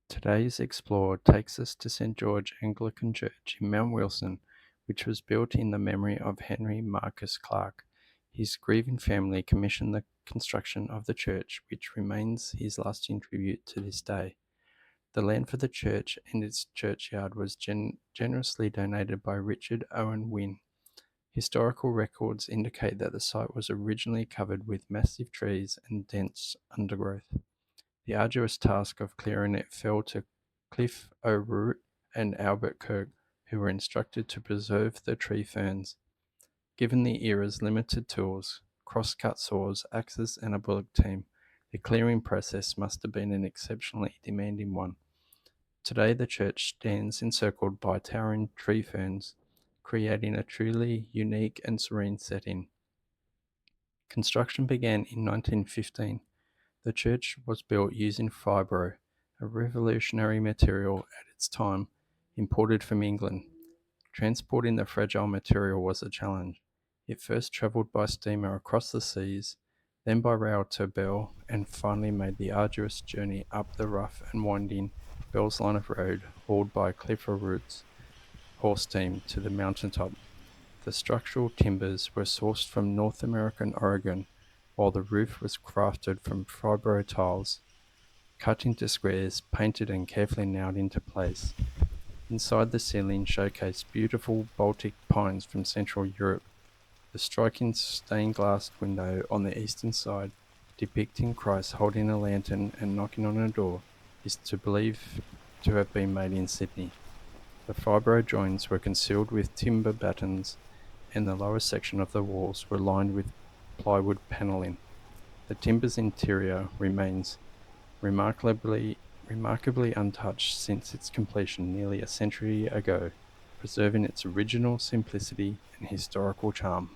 Today's explorer takes us to St. George Anglican Church in Mount Wilson, which was built in the memory of Henry Marcus Clark. His grieving family commissioned the construction of the church, which remains his lasting tribute to this day. The land for the church and its churchyard was generously donated by Richard Owen Wynne. Historical records indicate that the site was originally covered with massive trees and dense undergrowth. The arduous task of clearing it fell to Cliff O'Rourke and Albert Kirk, who were instructed to preserve the tree ferns. Given the era's limited tools, crosscut saws, axes, and a bullock team, the clearing process must have been an exceptionally demanding one. Today the church stands encircled by towering tree ferns, creating a truly unique and serene setting. Construction began in 1915. The church was built using fibro, a revolutionary material at its time, imported from England. Transporting the fragile material was a challenge. It first travelled by steamer across the seas, then by rail to Bell, and finally made the arduous journey up the rough and winding Bell's Line of Road, hauled by Cliff O'Rourke's horse team to the mountaintop. The structural timbers were sourced from North American Oregon, while the roof was crafted from fibro tiles, cut into squares, painted and carefully nailed into place. Inside the ceiling showcased beautiful Baltic pines from Central Europe. The striking stained glass window on the eastern side, depicting Christ holding a lantern and knocking on a door, is to believe to have been made in Sydney. The fibro joints were concealed with timber battens, and the lower section of the walls were lined with plywood panelling. The timber's interior remains remarkably untouched since its completion nearly a century ago, preserving its original simplicity and historical charm.